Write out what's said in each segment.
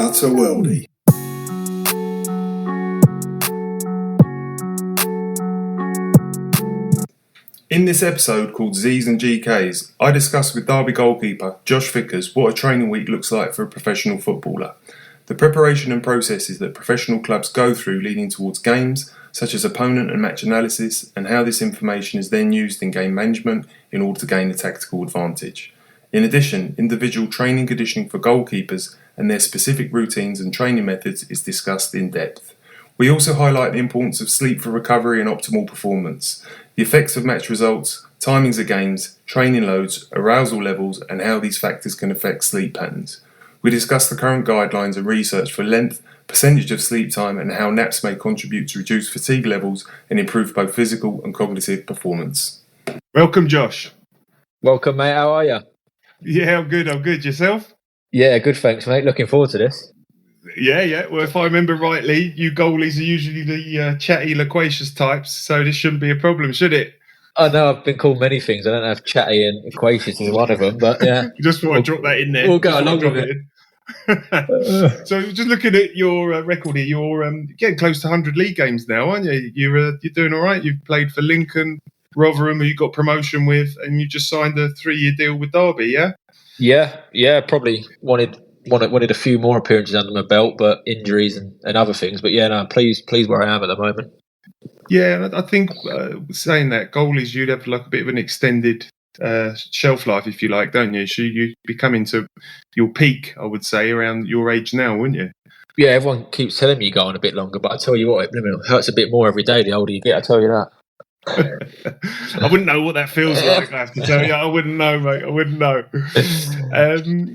Utter Worldie. In this episode called Z's and GKs, I discuss with Derby goalkeeper Josh Vickers what a training week looks like for a professional footballer, the preparation and processes that professional clubs go through leading towards games, such as opponent and match analysis, and how this information is then used in game management in order to gain a tactical advantage. In addition, individual training conditioning for goalkeepers and their specific routines and training methods is discussed in depth. We also highlight the importance of sleep for recovery and optimal performance, the effects of match results, timings of games, training loads, arousal levels, and how these factors can affect sleep patterns. We discuss the current guidelines and research for length, percentage of sleep time, and how naps may contribute to reduce fatigue levels and improve both physical and cognitive performance. Welcome, Josh. Welcome, mate. How are you? Yeah, I'm good. Yourself? Yeah, good, thanks, mate. Looking forward to this. Yeah. Well, if I remember rightly, you goalies are usually the chatty, loquacious types, so this shouldn't be a problem, should it? I know I've been called many things. I don't know if chatty and loquacious is one of them, but yeah. Just thought I'd drop that in there. We'll go along with it. So, just looking at your record here, you're getting close to 100 league games now, aren't you? You're doing all right. You've played for Lincoln, Rotherham, who you got promotion with, and you just signed a 3-year deal with Derby, yeah? Yeah. Probably wanted a few more appearances under my belt, but injuries and other things. But yeah, no, pleased where I am at the moment. Yeah, I think saying that, goalies, you'd have like a bit of an extended shelf life, if you like, don't you? So you'd be coming to your peak, I would say, around your age now, wouldn't you? Yeah, everyone keeps telling me you go on a bit longer, but I tell you what, it hurts a bit more every day the older you get, I tell you that. I wouldn't know what that feels like, I have to tell you. I wouldn't know, mate. I wouldn't know.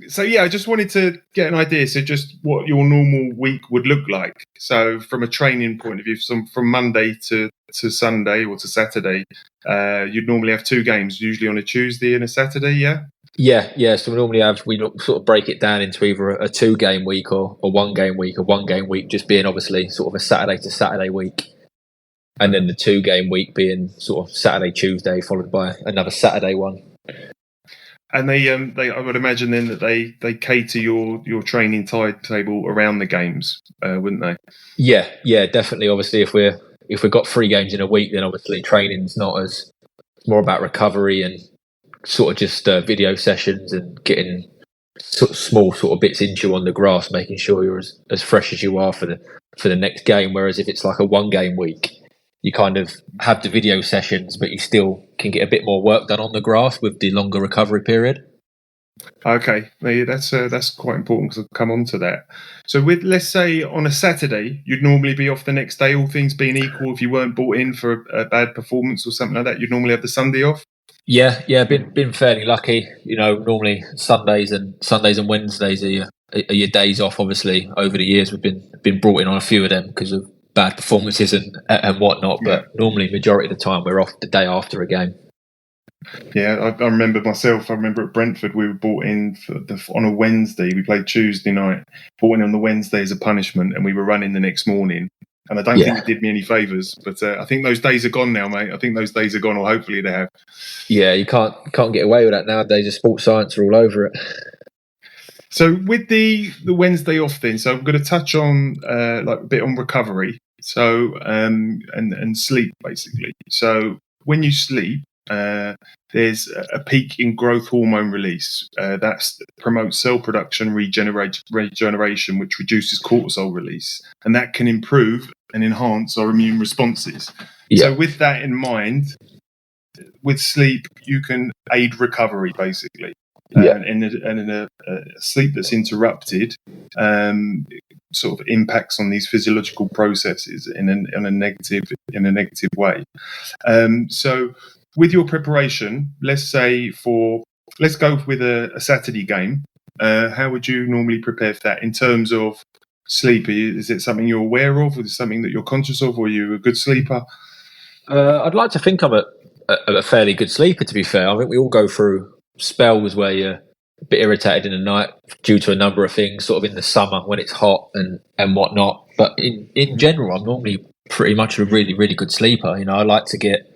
So yeah, I just wanted to get an idea. So just what your normal week would look like. So from a training point of view, from Monday to Sunday or to Saturday, you'd normally have 2 games, usually on a Tuesday and a Saturday, yeah? Yeah. So we sort of break it down into either a 2-game week or a 1-game week. A 1-game week just being obviously sort of a Saturday to Saturday week. And then the 2-game week being sort of Saturday, Tuesday, followed by another Saturday one. And they I would imagine then that they cater your training timetable around the games, wouldn't they? Yeah, definitely. Obviously, if we've got 3 games in a week, then obviously training's not as, it's more about recovery and sort of just video sessions and getting sort of small sort of bits into you on the grass, making sure you're as fresh as you are for the next game. Whereas if it's like a 1-game week, you kind of have the video sessions, but you still can get a bit more work done on the grass with the longer recovery period. Okay, yeah, that's quite important because I'll come on to that. So with, let's say, on a Saturday, you'd normally be off the next day, all things being equal. If you weren't bought in for a bad performance or something like that, you'd normally have the Sunday off? Yeah, been fairly lucky. Normally Sundays and Wednesdays are your days off. Obviously, over the years we've been brought in on a few of them because of bad performances and whatnot, but normally majority of the time we're off the day after a game. Yeah, I remember myself. I remember at Brentford we were brought in on a Wednesday. We played Tuesday night, brought in on the Wednesday as a punishment, and we were running the next morning. And I don't think it did me any favours, but I think those days are gone now, mate. I think those days are gone, or hopefully they have. Yeah, you can't get away with that nowadays. The sports science are all over it. So with the Wednesday off then, so I'm going to touch on like a bit on recovery. So and sleep basically. So when you sleep, there's a peak in growth hormone release that promotes cell production, regeneration, which reduces cortisol release, and that can improve and enhance our immune responses. So with that in mind, with sleep, you can aid recovery basically. And in a sleep that's interrupted, sort of impacts on these physiological processes in a negative way. So with your preparation, let's go with a Saturday game. How would you normally prepare for that in terms of sleep? Is it something you're aware of? Is it something that you're conscious of? Or are you a good sleeper? I'd like to think I'm a fairly good sleeper, to be fair. I think we all go through spells where you're a bit irritated in the night due to a number of things, sort of in the summer when it's hot and whatnot. But in general, I'm normally pretty much a really, really good sleeper. I like to get,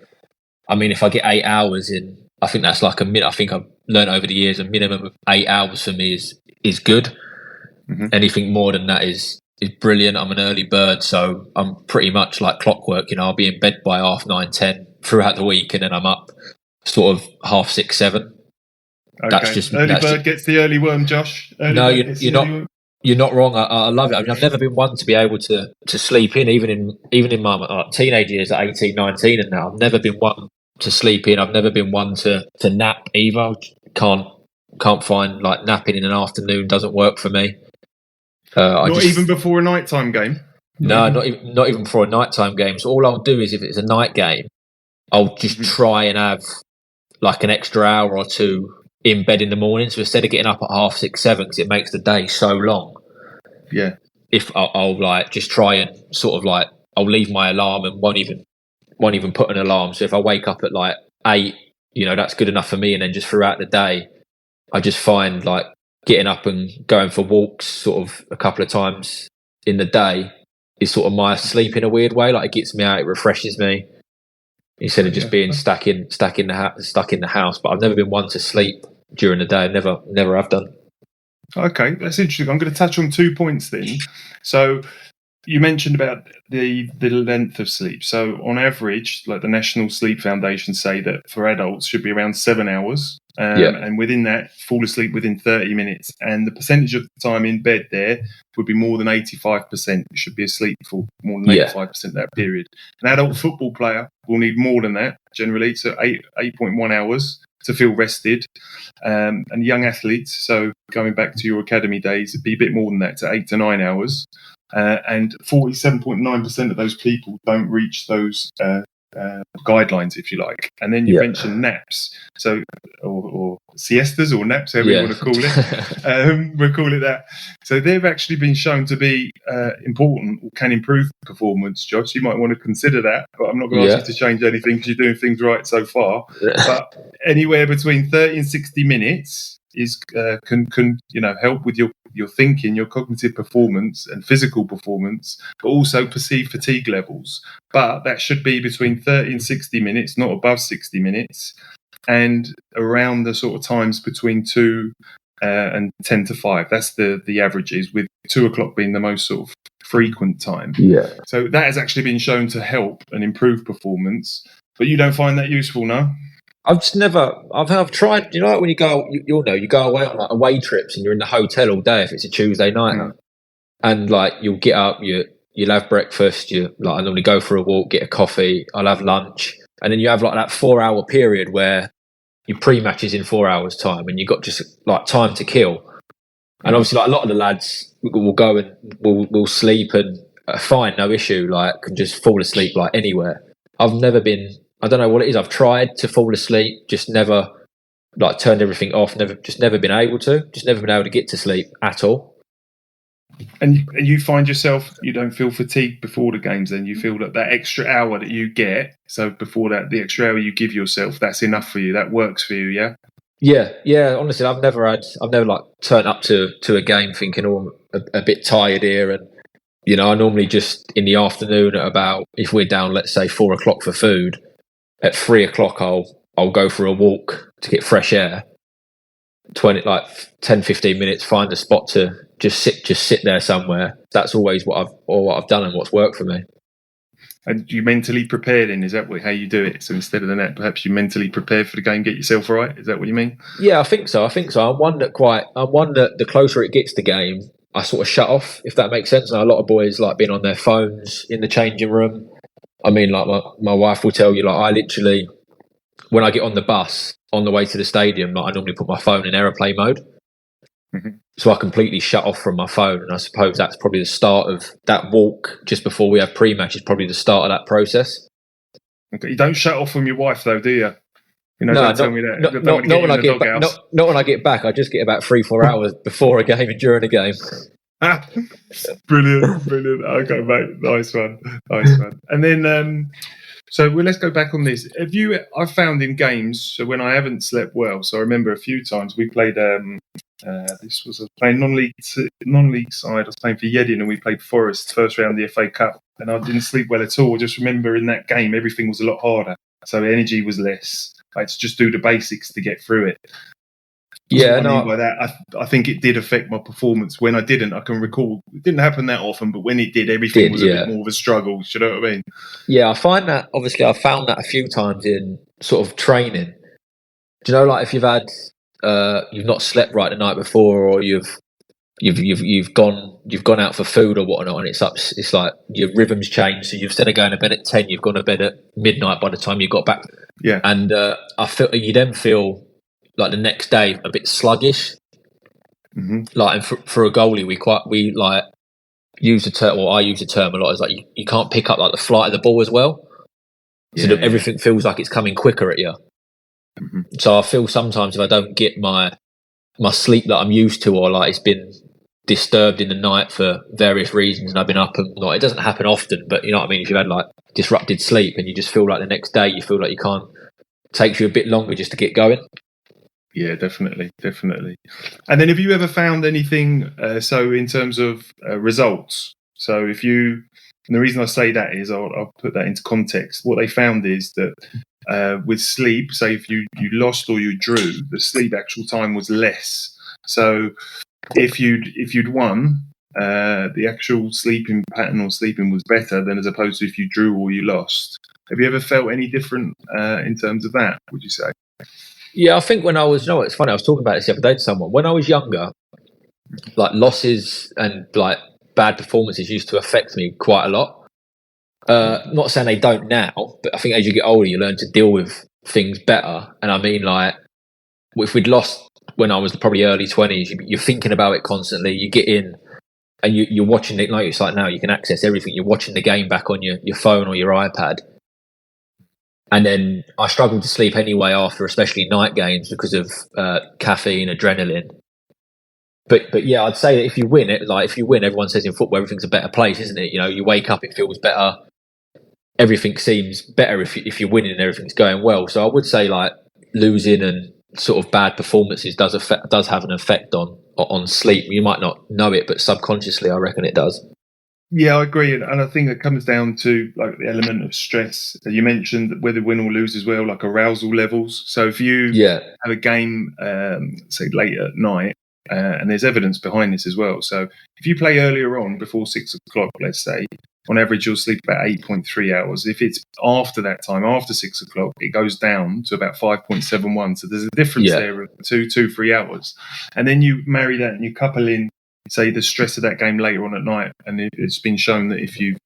if I get 8 hours in, I think that's like I think I've learned over the years, a minimum of 8 hours for me is good. Anything more than that is brilliant. I'm an early bird, so I'm pretty much like clockwork. I'll be in bed by 9:30, 10 throughout the week, and then I'm up sort of 6:30, 7. Okay. Early bird gets the early worm, Josh. You're not wrong. I love it. I mean, I've never been one to be able to sleep in, even in my teenage years at 18, 19 and now. I've never been one to sleep in. I've never been one to nap either. Can't find like napping in an afternoon doesn't work for me. Not even before a nighttime game? Not even for a nighttime game. So all I'll do is if it's a night game, I'll just try and have like an extra hour or two in bed in the morning. So instead of getting up at 6:30, 7, because it makes the day so long. Yeah. If I'll like just try and sort of like I'll leave my alarm and won't even put an alarm. So if I wake up at like 8, that's good enough for me. And then just throughout the day, I just find like getting up and going for walks sort of a couple of times in the day is sort of my sleep in a weird way. Like it gets me out, it refreshes me instead of just being stuck in the house. But I've never been one to sleep during the day. Never have done. Okay, that's interesting. I'm going to touch on 2 points then. So you mentioned about the length of sleep. So on average, like the National Sleep Foundation say that for adults should be around 7 hours. And within that, fall asleep within 30 minutes. And the percentage of the time in bed there would be more than 85%. You should be asleep for more than 85% of that period. An adult football player will need more than that, generally, so 8.1 hours to feel rested. And young athletes, so going back to your academy days, it'd be a bit more than that, to 8 to 9 hours. And 47.9% of those people don't reach those guidelines, if you like. And then you mentioned naps, so or siestas or naps, however you want to call it. We'll call it that. So they've actually been shown to be important or can improve performance. Josh, you might want to consider that, but I'm not going to ask you to change anything because you're doing things right so far. But anywhere between 30 and 60 minutes is can help with your thinking, your cognitive performance and physical performance, but also perceived fatigue levels. But that should be between 30 and 60 minutes, not above 60 minutes, and around the sort of times between 2 and 10 to 5. That's the averages, with 2 o'clock being the most sort of frequent time. Yeah. So that has actually been shown to help and improve performance. But you don't find that useful, no? I've tried, like when you go, you go away on like away trips and you're in the hotel all day if it's a Tuesday night, and like you'll get up, you'll have breakfast, I normally go for a walk, get a coffee, I'll have lunch, and then you have like that 4-hour period where your pre-match is in 4 hours time and you've got just like time to kill. And obviously like a lot of the lads will go and will sleep and fine, no issue, like can just fall asleep like anywhere. I've never been, I don't know what it is. I've tried to fall asleep, just never like turned everything off. Never been able to get to sleep at all. And you find yourself, you don't feel fatigued before the games. Then you feel that extra hour that you get. So before that, the extra hour you give yourself, that's enough for you. That works for you, yeah. Yeah. Honestly, I've never like turned up to a game thinking, oh, I'm a bit tired here, and I normally just in the afternoon at about, if we're down, let's say 4 o'clock for food. At 3 o'clock, I'll go for a walk to get fresh air. 10, 15 minutes, find a spot to just sit there somewhere. That's always what I've done and what's worked for me. And you mentally prepared in? Is that how you do it? So instead of the net, perhaps you mentally prepare for the game, get yourself right. Is that what you mean? Yeah, I think so. I'm one that the closer it gets to game, I sort of shut off, if that makes sense. Now, a lot of boys like being on their phones in the changing room. I mean, like my wife will tell you, like I literally, when I get on the bus on the way to the stadium, like I normally put my phone in airplane mode. So I completely shut off from my phone. And I suppose that's probably the start of that walk just before we have pre-match is probably the start of that process. Okay. You don't shut off from your wife though, do you? No, don't tell me that. Not when I get back. Not when I get back. I just get about 3-4 hours before a game and during a game. Brilliant. Okay, mate. Nice one. And then, so let's go back on this. I've found in games, so when I haven't slept well, so I remember a few times we played, this was playing non-league side. I was playing for Yeading and we played Forest first round of the FA Cup, and I didn't sleep well at all. I just remember in that game, everything was a lot harder. So energy was less. I had to just do the basics to get through it. Yeah, what I mean no, by that, I think it did affect my performance when I didn't. I can recall it didn't happen that often, but when it did, everything did was a bit yeah, more of a struggle. Do you know what I mean? yeah. I find that obviously I've found that a few times in sort of training. Do you know, like if you've not slept right the night before, or you've gone out for food or whatnot, and it's like your rhythms change. So instead of going to bed at 10, you've gone to bed at midnight by the time you got back. Yeah. And I feel you then feel like the next day a bit sluggish. Mm-hmm. Like, and for a goalie, we like use the term, or I use the term a lot. Is like you can't pick up like the flight of the ball as well, so that everything feels like it's coming quicker at you. Mm-hmm. So I feel sometimes if I don't get my sleep that I'm used to, or like it's been disturbed in the night for various reasons, and I've been up and like it doesn't happen often, but you know what I mean. If you've had like disrupted sleep and you just feel like the next day you feel like you can't, it takes you a bit longer just to get going. Yeah, definitely. And then have you ever found anything, so in terms of results? So if you, and the reason I say that is I'll put that into context. What they found is that with sleep, say if you lost or you drew, the sleep actual time was less. So if you'd won, the actual sleeping pattern or sleeping was better than as opposed to if you drew or you lost. Have you ever felt any different in terms of that, would you say? Yeah, I think when I was, it's funny, I was talking about this the other day to someone. When I was younger, like losses and like bad performances used to affect me quite a lot. Not saying they don't now, but I think as you get older, you learn to deal with things better. And I mean, like, if we'd lost when I was probably early 20s, you're thinking about it constantly. You get in and you're watching it, like it's like now you can access everything. You're watching the game back on your phone or your iPad. And then I struggled to sleep anyway after, especially night games, because of caffeine, adrenaline. But yeah, I'd say that if you win, everyone says in football everything's a better place, isn't it? You know, you wake up, it feels better. Everything seems better if you're winning and everything's going well. So I would say like losing and sort of bad performances does have an effect on sleep. You might not know it, but subconsciously, I reckon it does. Yeah, I agree, and I think it comes down to like the element of stress. You mentioned whether win or lose as well, like arousal levels. So if you have a game, say late at night, and there's evidence behind this as well. So if you play earlier on, before 6 o'clock, let's say, on average you'll sleep about 8.3 hours. If it's after that time, after 6 o'clock, it goes down to about 5.71. So there's a difference there of 3 hours. And then you marry that and you couple in, say, the stress of that game later on at night, and it's been shown that if you've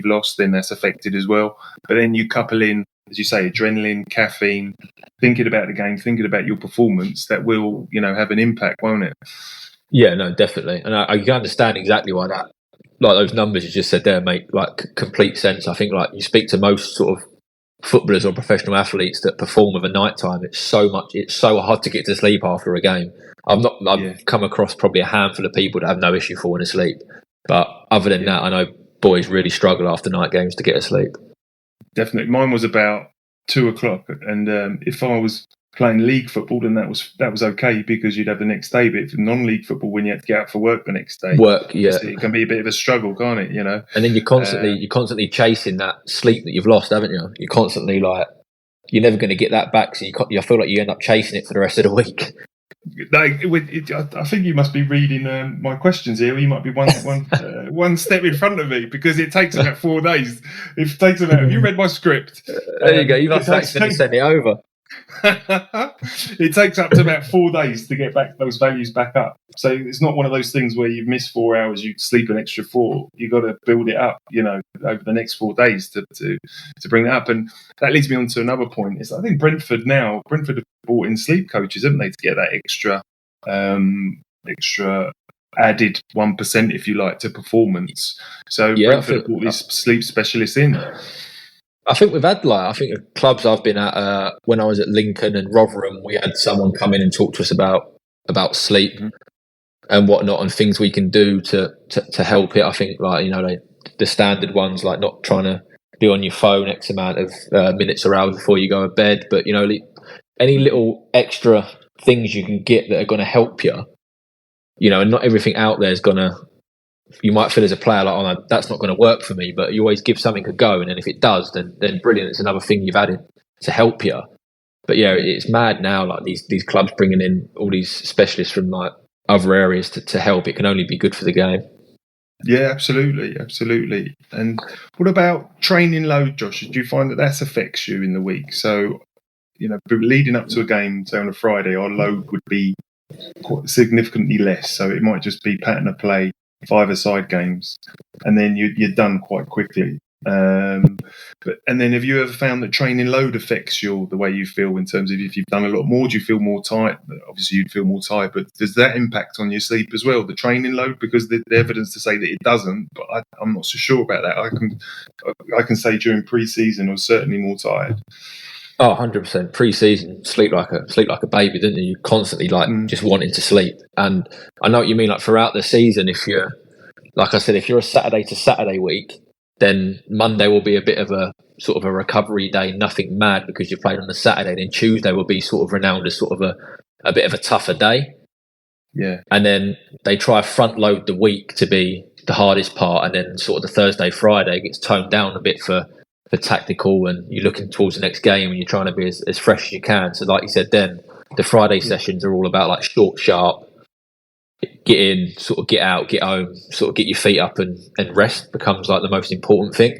lost, then that's affected as well. But then you couple in, as you say, adrenaline, caffeine, thinking about the game, thinking about your performance, that will, have an impact, won't it? Yeah, no, definitely, and I can understand exactly why that, like those numbers you just said there, make like complete sense. I think like you speak to most sort of footballers or professional athletes that perform of a night time, it's so hard to get to sleep after a game. I've come across probably a handful of people that have no issue falling asleep, but other than that, I know boys really struggle after night games to get asleep. Definitely, mine was about 2 o'clock, and if I was playing league football, then that was okay because you'd have the next day. But if non-league football, when you have to get out for work the next day, it can be a bit of a struggle, can't it? And then you're constantly chasing that sleep that you've lost, haven't you? You're constantly like, you're never going to get that back, so you feel like you end up chasing it for the rest of the week. I think you must be reading my questions here. You might be one step in front of me because it takes about 4 days. Have you read my script? There you go. You must accidentally send it over. It takes up to about 4 days to get back those values back up. So it's not one of those things where you've missed 4 hours, you sleep an extra 4. You've got to build it up, over the next 4 days to bring that up. And that leads me on to another point. Is I think Brentford have brought in sleep coaches, haven't they, to get that extra added 1%, if you like, to performance. So Brentford have brought these sleep specialists in. I think we've had the clubs I've been at, when I was at Lincoln and Rotherham, we had someone come in and talk to us about sleep and whatnot and things we can do to help it. I think the standard ones, like not trying to be on your phone X amount of minutes or hours before you go to bed, but any little extra things you can get that are going to help you, and not everything out there is going to. You might feel as a player like, oh no, that's not going to work for me, but you always give something a go, and then if it does, then brilliant. It's another thing you've added to help you. But yeah, it's mad now. Like these clubs bringing in all these specialists from like other areas to help. It can only be good for the game. Yeah, absolutely. And what about training load, Josh? Do you find that affects you in the week? So, leading up to a game, say on a Friday, our load would be quite significantly less. So it might just be pattern of play, 5-a-side games, and then you're done quite quickly. And then have you ever found that training load affects the way you feel in terms of if you've done a lot more, do you feel more tired? Obviously you'd feel more tired, but does that impact on your sleep as well, the training load? Because the evidence to say that it doesn't, but I'm not so sure about that. I can say during pre-season I was certainly more tired. Oh, 100%. Pre-season, sleep like a baby, didn't you? You're constantly just wanting to sleep. And I know what you mean. Like throughout the season, if you're, like I said, if you're a Saturday to Saturday week, then Monday will be a bit of a sort of a recovery day, nothing mad because you played on the Saturday. Then Tuesday will be sort of renowned as sort of a bit of a tougher day. Yeah. And then they try front load the week to be the hardest part, and then sort of the Thursday, Friday gets toned down a bit for tactical, and you're looking towards the next game and you're trying to be as fresh as you can. So like you said, then the Friday sessions are all about like short, sharp, get in, sort of get out, get home, sort of get your feet up and rest becomes like the most important thing.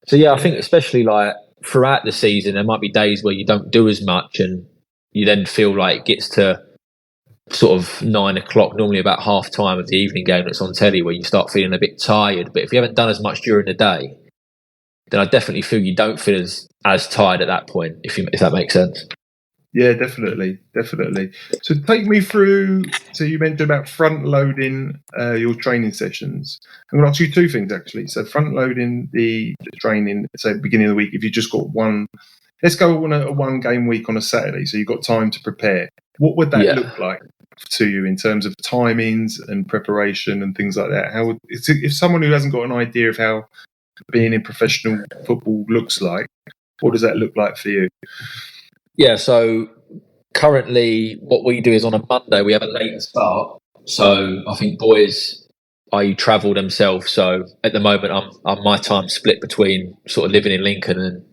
So yeah, I think especially like throughout the season, there might be days where you don't do as much and you then feel like it gets to sort of 9 o'clock, normally about half time of the evening game that's on telly, where you start feeling a bit tired. But if you haven't done as much during the day, then I definitely feel you don't feel as tired at that point, if that makes sense. Yeah, definitely. So take me through. So you mentioned about front loading your training sessions. I'm going to ask you two things actually. So front loading the training, say beginning of the week. If you just got one, let's go on a 1 game week on a Saturday. So you've got time to prepare. What would that look like to you in terms of timings and preparation and things like that? If someone who hasn't got an idea of how being in professional football looks like, what does that look like for you? Yeah, so currently what we do is on a Monday we have a later start. So I think boys, travel themselves. So at the moment I'm my time split between sort of living in Lincoln and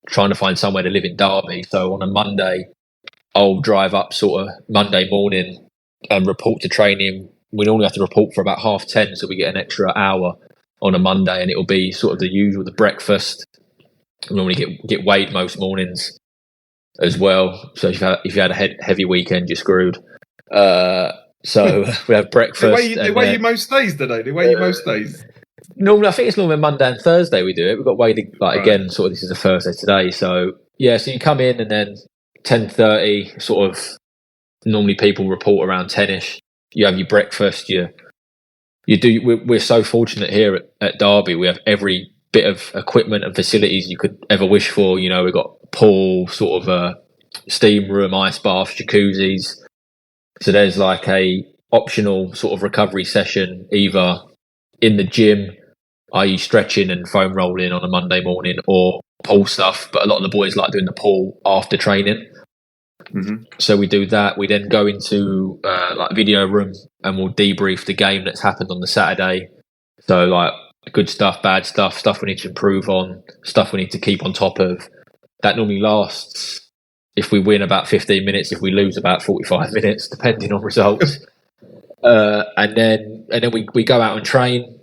trying to find somewhere to live in Derby. So on a Monday I'll drive up sort of Monday morning and report to training. We normally have to report for about 10:30, so we get an extra hour on a Monday, and it'll be sort of the usual, the breakfast. We normally get weighed most mornings as well. So if you had a heavy weekend, you're screwed. So we have breakfast. They weigh you most days, do they? They weigh you most days. Normally, I think it's normally Monday and Thursday we do it. We've got weighed again. Sort of this is a Thursday today. So yeah, so you come in and then 10:30, sort of normally people report around 10ish. You have your breakfast. We're so fortunate here at Derby. We have every bit of equipment and facilities you could ever wish for. We've got pool, sort of a steam room, ice bath, jacuzzis. So there's like a optional sort of recovery session either in the gym, i.e. stretching and foam rolling on a Monday morning, or pool stuff. But a lot of the boys like doing the pool after training. Mm-hmm. So we do that. We then go into like video room and we'll debrief the game that's happened on the Saturday. So like good stuff, bad stuff we need to improve on, stuff we need to keep on top of. That normally lasts, if we win, about 15 minutes. If we lose, about 45 minutes, depending on results. And then we go out and train.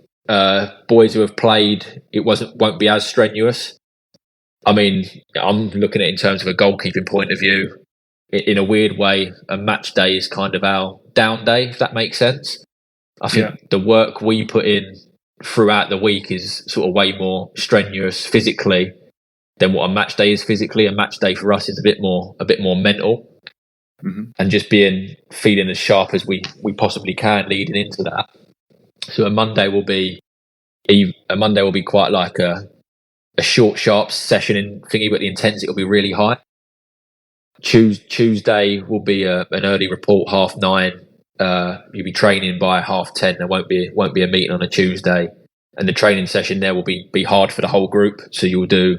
Boys who have played, it won't be as strenuous. I mean, I'm looking at it in terms of a goalkeeping point of view. In a weird way, a match day is kind of our down day, if that makes sense. I think the work we put in throughout the week is sort of way more strenuous physically than what a match day is physically. A match day for us is a bit more mental, and just feeling as sharp as we possibly can leading into that. So a Monday will be quite like a short, sharp session in thingy, but the intensity will be really high. Tuesday will be an early report, 9:30. You'll be training by 10:30. There won't be a meeting on a Tuesday, and the training session there will be hard for the whole group. So you'll do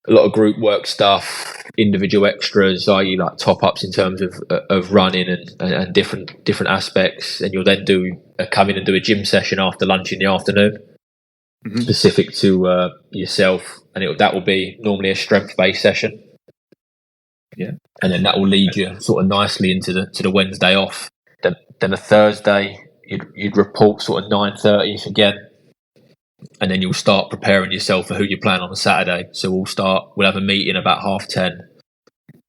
a lot of group work stuff, individual extras, i.e. like top ups in terms of running and different aspects. And you'll then come in and do a gym session after lunch in the afternoon, specific to yourself, and that will be normally a strength based session. Yeah. And then that will lead you sort of nicely into the Wednesday off. Then a Thursday, you'd report sort of 9:30ish again, and then you'll start preparing yourself for who you're playing on a Saturday. So we'll have a meeting about 10:30,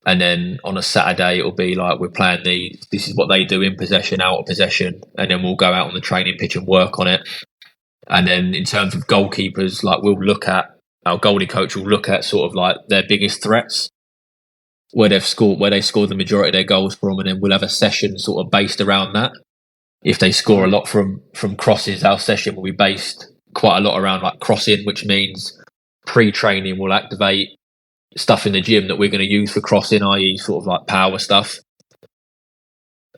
and then on a Saturday it'll be like we're playing this is what they do in possession, out of possession, and then we'll go out on the training pitch and work on it. And then in terms of goalkeepers, like our goalie coach will look at sort of like their biggest threats, where they scored the majority of their goals from, and then we'll have a session sort of based around that. If they score a lot from crosses, our session will be based quite a lot around like crossing, which means pre-training we'll activate stuff in the gym that we're going to use for crossing, i.e. sort of like power stuff,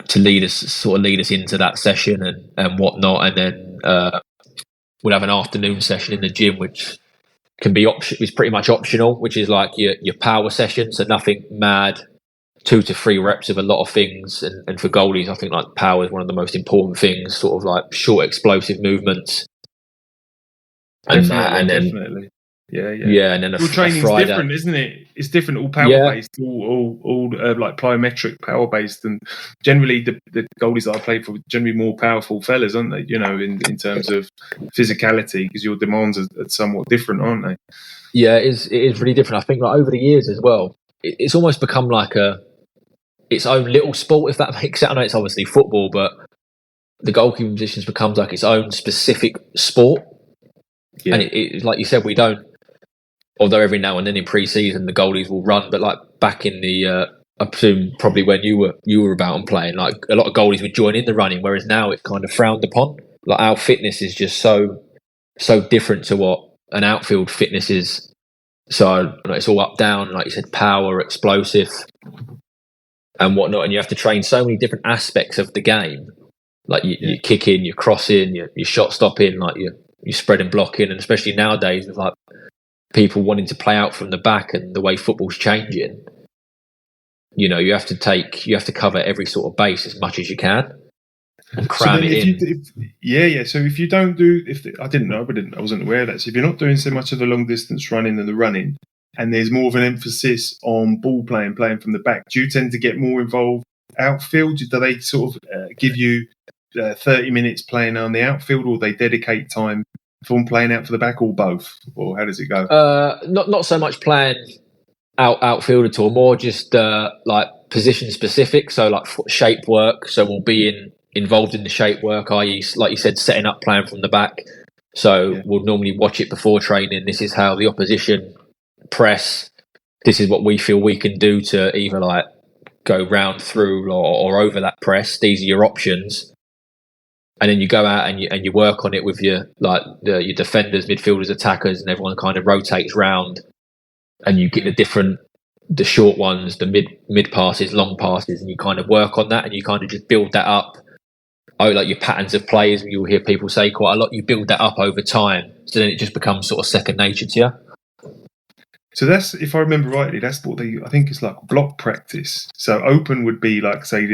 to lead us into that session and whatnot. And then we'll have an afternoon session in the gym, which can be is pretty much optional, which is like your power session, so nothing mad, 2 to 3 reps of a lot of things. And for goalies, I think like power is one of the most important things, sort of like short explosive movements. Definitely. Yeah. And then training's Friday, different, isn't it? It's different, all power based, all like plyometric power based, and generally the goalies that I play for are generally more powerful fellas, aren't they? You know, in terms of physicality, because your demands are somewhat different, aren't they? Yeah, it is really different. I think like over the years as well, it's almost become like its own little sport, if that makes sense. I know it's obviously football, but the goalkeeping positions becomes like its own specific sport. Yeah. And it's like you said, we don't. Although every now and then in pre-season the goalies will run, but like back in the, I presume probably when you were about and playing, like a lot of goalies would join in the running, whereas now it's kind of frowned upon. Like our fitness is just so different to what an outfield fitness is. So it's all up down, like you said, power, explosive, and whatnot. And you have to train so many different aspects of the game, like your kicking, your crossing, your shot stopping, like your spreading, blocking, and especially nowadays with like people wanting to play out from the back and the way football's changing, you know, you have to cover every sort of base as much as you can and cram it in. So if you don't do, I didn't know, but I wasn't aware of that. So if you're not doing so much of the long distance running and the running, and there's more of an emphasis on ball playing from the back, do you tend to get more involved outfield? Do they sort of give you 30 minutes playing on the outfield, or they dedicate time from playing out for the back, or both, or how does it go? Not so much playing outfield at all, more just like position specific. So like shape work. So we'll be involved in the shape work, i.e., like you said, setting up, playing from the back. So we'll normally watch it before training. This is how the opposition press. This is what we feel we can do to either like go round through or over that press. These are your options. And then you go out and you work on it with your defenders, midfielders, attackers, and everyone kind of rotates round. And you get the short ones, the mid passes, long passes, and you kind of work on that, and you kind of just build that up. Like your patterns of plays, you'll hear people say quite a lot. You build that up over time, so then it just becomes sort of second nature to you. So that's, if I remember rightly, that's what I think it's like block practice. So open would be like, say,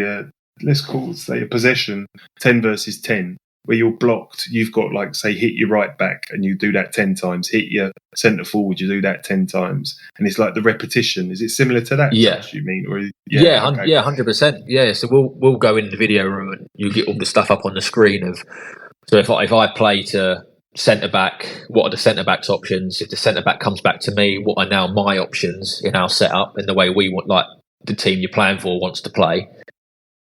let's call it, say, a possession 10 versus 10, where you're blocked. You've got, like, say, hit your right back and you do that 10 times, hit your centre forward, you do that 10 times, and it's like the repetition. Is it similar to that? Yeah. Josh, you mean? Or, okay. 100%. Yeah, so we'll go in the video room and you get all the stuff up on the screen of. So if I play to centre back, what are the centre back's options? If the centre back comes back to me, what are now my options in our setup, in the way we want, like the team you're playing for wants to play.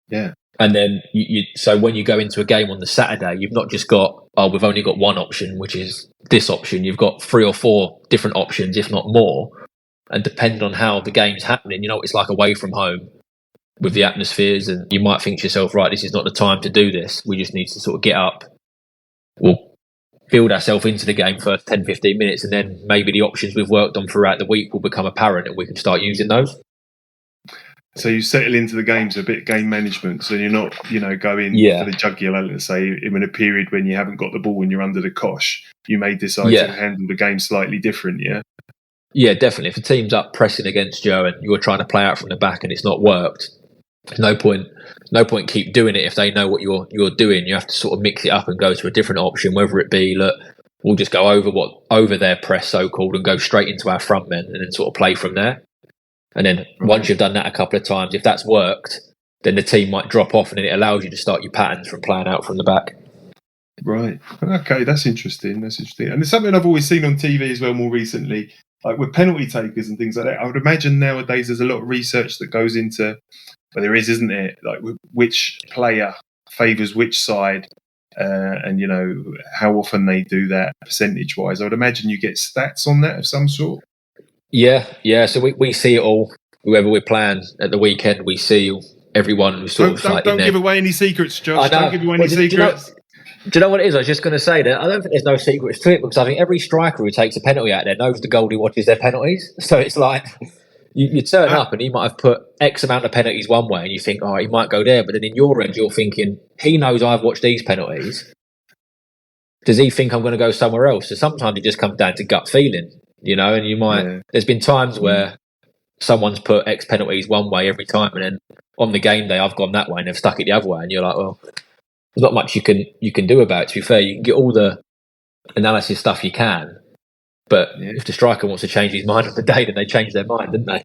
Yeah. And then so when you go into a game on the Saturday, you've not just got, we've only got one option, which is this option. You've got 3 or 4 different options, if not more. And depending on how the game's happening, you know, it's like away from home with the atmospheres, and you might think to yourself, right, this is not the time to do this. We just need to sort of get up. We'll build ourselves into the game first 10, 15 minutes, and then maybe the options we've worked on throughout the week will become apparent and we can start using those. So you settle into the games a bit game management, so you're not, going for the jugular, let's say, in a period when you haven't got the ball and you're under the cosh. You may decide to handle the game slightly different, yeah? Yeah, definitely. If a team's up pressing against you and you're trying to play out from the back and it's not worked, there's no point keep doing it if they know what you're doing. You have to sort of mix it up and go to a different option, whether it be, look, we'll just go over their press, so-called, and go straight into our front men and then sort of play from there. And then once you've done that a couple of times, if that's worked, then the team might drop off, and then it allows you to start your patterns from playing out from the back. Right. Okay, that's interesting. And it's something I've always seen on TV as well more recently, like with penalty takers and things like that. I would imagine nowadays there's a lot of research that goes into, well, there is, isn't it? Like which player favours which side, and how often they do that percentage-wise. I would imagine you get stats on that of some sort. Yeah. So we see it all. Whoever we're playing at the weekend, we see everyone who's sort of don't give away any secrets, Josh. Don't give away any secrets. Do you know what it is? I was just going to say that I don't think there's no secrets to it, because I think every striker who takes a penalty out there knows the goalie watches their penalties. So it's like you turn up and he might have put X amount of penalties one way, and you think, he might go there. But then in your end, you're thinking, he knows I've watched these penalties. Does he think I'm going to go somewhere else? So sometimes it just comes down to gut feeling, and you might. Yeah. There's been times where someone's put X penalties one way every time, and then on the game day I've gone that way and they've stuck it the other way, and you're like, well, there's not much you can do about it. To be fair, you can get all the analysis stuff you can, but if the striker wants to change his mind on the day, then they change their mind, didn't they?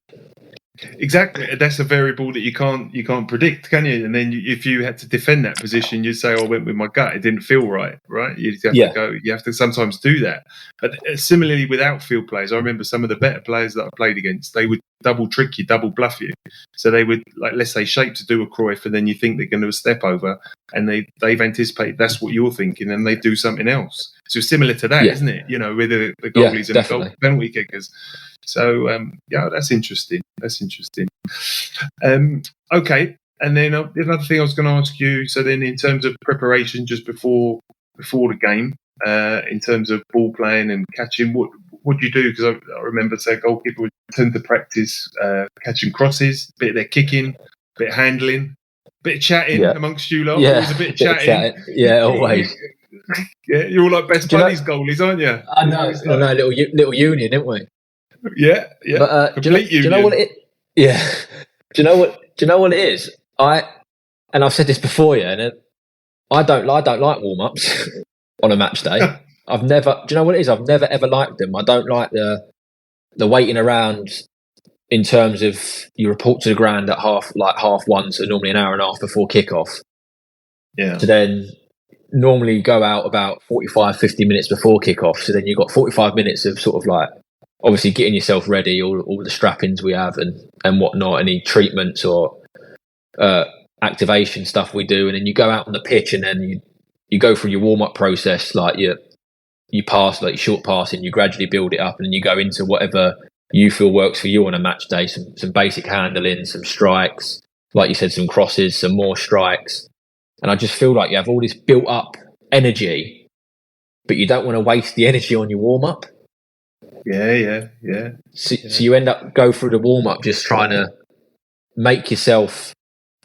Exactly. That's a variable that you can't predict, can you? And then if you had to defend that position, you'd say, I went with my gut. It didn't feel right? You have to go. You have to sometimes do that. But similarly with outfield players, I remember some of the better players that I played against, they would double trick you, double bluff you. So they would, like, let's say, shape to do a Cruyff, and then you think they're going to step over, and they've anticipated that's what you're thinking, and they do something else. So similar to that, isn't it? With the goalies and the penalty kickers. So that's interesting. Okay, and then another thing I was going to ask you. So then, in terms of preparation, just before the game, in terms of ball playing and catching, what do you do? Because I remember, say, a goalkeeper would tend to practice catching crosses, a bit of their kicking, a bit of handling, a bit of chatting amongst you lot. Yeah, always a bit of chatting. Yeah, always. Yeah, you're all like best buddies, goalies, aren't you? I know, little union, didn't we? Yeah. But, complete union. Do you know what it? Yeah. Do you know what it is? I've said this before, and I don't like warm-ups on a match day. I've never. Do you know what it is? I've never ever liked them. I don't like the waiting around. In terms of, you report to the ground at half one, so normally an hour and a half before kickoff. Yeah. To then normally go out about 45, 50 minutes before kickoff. So then you've got 45 minutes of sort of like, obviously getting yourself ready, all the strap-ins we have and whatnot, any treatments or activation stuff we do, and then you go out on the pitch, and then you go through your warm-up process, like you pass, like your short passing, you gradually build it up, and then you go into whatever you feel works for you on a match day, some basic handling, some strikes, like you said, some crosses, some more strikes. And I just feel like you have all this built up energy, but you don't want to waste the energy on your warm-up. Yeah. So you end up go through the warm-up just trying to make yourself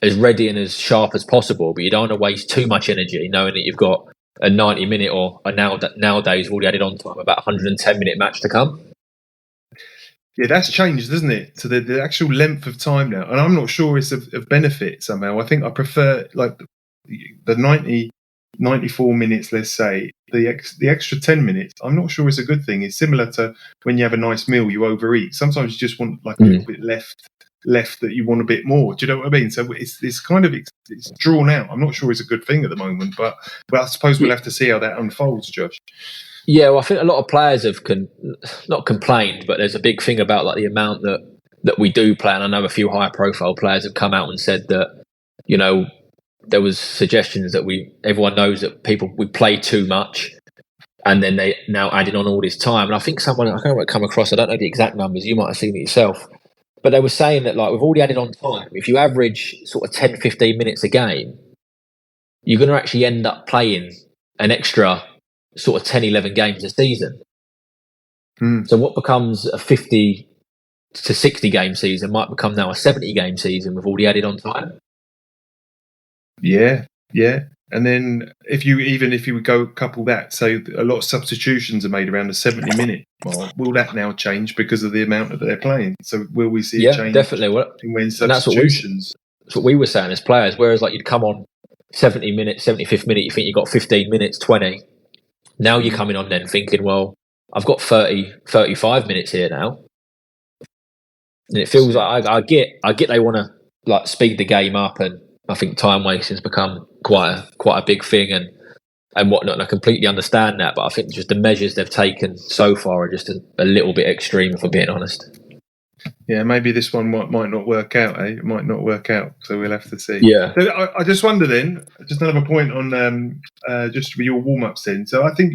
as ready and as sharp as possible, but you don't want to waste too much energy knowing that you've got a 90-minute or nowadays already added on time about 110-minute match to come. Yeah, that's changed, doesn't it? To the actual length of time now. And I'm not sure it's of benefit somehow. I think I prefer like the 94 minutes, let's say, the extra 10 minutes. I'm not sure it's a good thing. It's similar to when you have a nice meal, you overeat. Sometimes you just want like a little bit left that you want a bit more. Do you know what I mean? So it's kind of it's drawn out. I'm not sure it's a good thing at the moment, but I suppose we'll have to see how that unfolds, Josh. Yeah, well, I think a lot of players have not complained, but there's a big thing about like the amount that we do play, and I know a few high-profile players have come out and said that, there was suggestions that everyone knows that we play too much, and then they now added on all this time. And I think I can't remember come across, I don't know the exact numbers, you might have seen it yourself, but they were saying that like we've already added on time. If you average sort of 10, 15 minutes a game, you're going to actually end up playing an extra sort of 10, 11 games a season. So what becomes a 50 to 60 game season might become now a 70 game season with already added on time. Yeah. And then if you would go couple that, so a lot of substitutions are made around the 70-minute mark. Will that now change because of the amount that they're playing? So will we see a change? Definitely. When substitutions? That's what we were saying as players. Whereas like you'd come on 70 minutes, 75th minute, you think you got 15 minutes, 20. Now you're coming on then thinking, well, I've got 30, 35 minutes here now. And it feels like I get they want to like speed the game up, and I think time wasting has become quite a big thing and whatnot. And I completely understand that, but I think just the measures they've taken so far are just a little bit extreme, if I'm being honest. Yeah, maybe this one might not work out. It might not work out, so we'll have to see. Yeah. So I just wonder then, just another point on just with your warm-ups then. So I think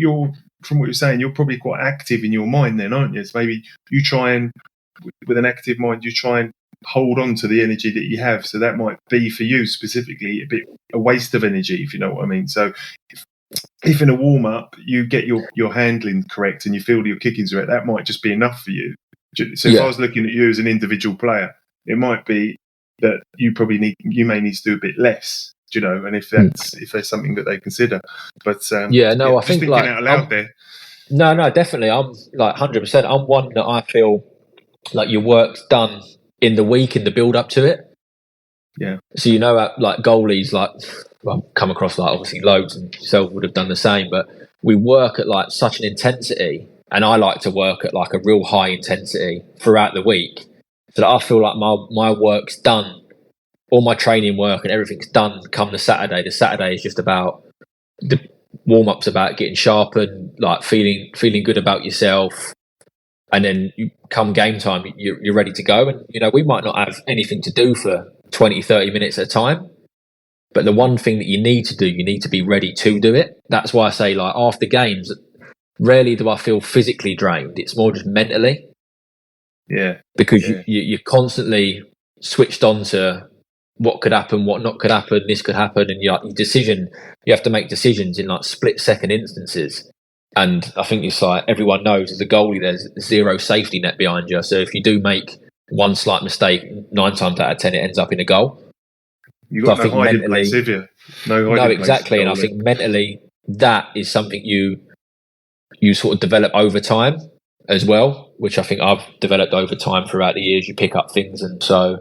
from what you're saying, you're probably quite active in your mind then, aren't you? So maybe you try and, with an active mind, you try and hold on to the energy that you have. So that might be for you specifically a waste of energy, if you know what I mean. So if in a warm-up you get your handling correct and you feel your kicking's right, that might just be enough for you. So if I was looking at you as an individual player, it might be that you may need to do a bit less, and if there's something that they consider. But I think thinking like, out loud there. No, definitely. I'm like 100%. I'm one that I feel like your work's done in the week, in the build up to it. Yeah. So like goalies, like I've come across like obviously loads, and yourself would have done the same. But we work at like such an intensity. And I like to work at like a real high intensity throughout the week, so that I feel like my work's done, all my training work and everything's done come the Saturday. The Saturday is just about the warm-ups, about getting sharpened, like feeling good about yourself. And then you come game time, you're ready to go. And, we might not have anything to do for 20, 30 minutes at a time. But the one thing that you need to do, you need to be ready to do it. That's why I say like after games, rarely do I feel physically drained. It's more just mentally. Yeah. Because you're constantly switched on to what could happen, what not could happen, this could happen. And you have to make decisions in like split second instances. And I think it's like everyone knows as a goalie, there's zero safety net behind you. So if you do make one slight mistake, 9 times out of 10, it ends up in a goal. You've got no hiding place, have you? No exactly. And I think mentally that is something you sort of develop over time as well, which I think I've developed over time throughout the years. You pick up things. And so,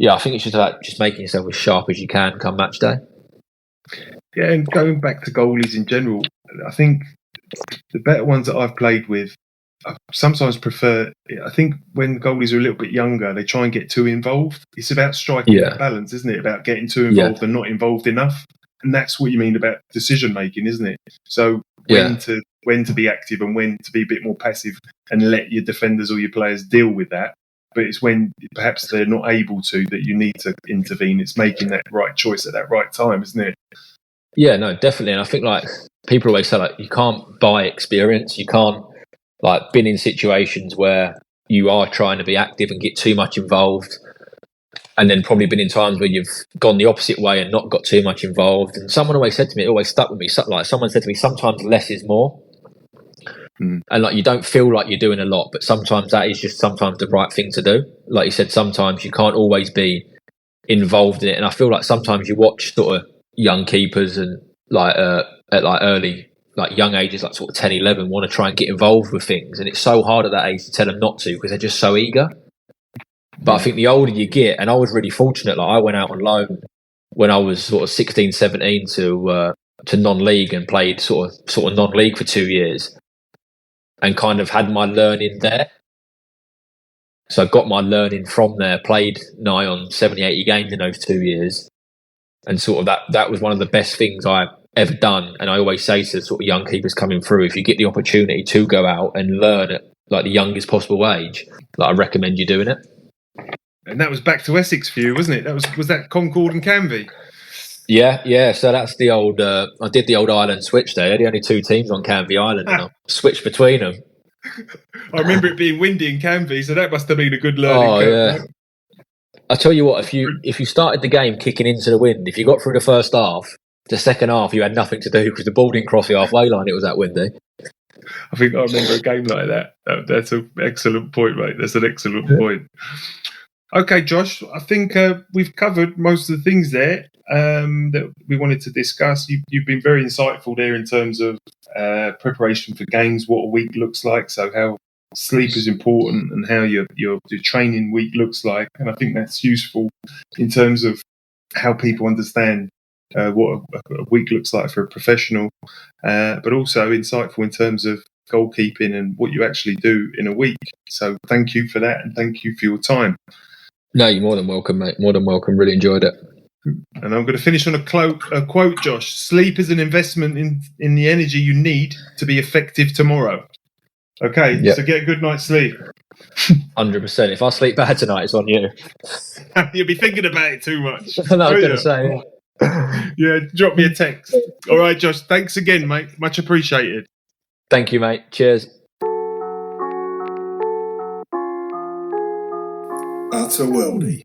I think it's just about just making yourself as sharp as you can come match day. Yeah, and going back to goalies in general, I think the better ones that I've played with, I sometimes prefer, I think when goalies are a little bit younger, they try and get too involved. It's about striking that balance, isn't it? About getting too involved and not involved enough. And that's what you mean about decision making, isn't it? So when to be active and when to be a bit more passive and let your defenders or your players deal with that. But it's when perhaps they're not able to that you need to intervene. It's making that right choice at that right time, isn't it? Yeah, no, definitely. And I think like people always say like you can't buy experience. You can't like been in situations where you are trying to be active and get too much involved. And then probably been in times where you've gone the opposite way and not got too much involved. And someone always said to me, it always stuck with me, like someone said to me, sometimes less is more. And like you don't feel like you're doing a lot, but sometimes that is just sometimes the right thing to do. Like you said, sometimes you can't always be involved in it. And I feel like sometimes you watch sort of young keepers and like at like early, like young ages, like sort of 10, 11, want to try and get involved with things. And it's so hard at that age to tell them not to because they're just so eager. But I think the older you get, and I was really fortunate, like I went out on loan when I was sort of 16, 17 to non-league and played sort of non-league for 2 years and kind of had my learning there. So I got my learning from there, played nigh on 70, 80 games in those 2 years. And sort of that was one of the best things I've ever done. And I always say to sort of young keepers coming through, if you get the opportunity to go out and learn at like the youngest possible age, like I recommend you doing it. And that was back to Essex for you, wasn't it? Was that Concord and Canvey? Yeah. So that's the old. I did the old island switch there. They're the only 2 teams on Canvey Island, and I switched between them. I remember it being windy in Canvey, so that must have been a good learning curve. Yeah. I tell you what, if you started the game kicking into the wind, if you got through the first half, the second half you had nothing to do because the ball didn't cross the halfway line. It was that windy. I think I remember a game like that. That's an excellent point, mate. That's an excellent point. Okay, Josh, I think we've covered most of the things there that we wanted to discuss. You've been very insightful there in terms of preparation for games, what a week looks like, so how sleep is important and how your training week looks like. And I think that's useful in terms of how people understand what a week looks like for a professional, but also insightful in terms of goalkeeping and what you actually do in a week. So thank you for that, and thank you for your time. No, you're more than welcome, mate. More than welcome. Really enjoyed it. And I'm going to finish on a quote, Josh. Sleep is an investment in the energy you need to be effective tomorrow. Okay, Yep. So get a good night's sleep. 100%. If I sleep bad tonight, it's on you. You'll be thinking about it too much. I was going to say. Yeah, drop me a text. All right, Josh. Thanks again, mate. Much appreciated. Thank you, mate. Cheers. Utter Worldie.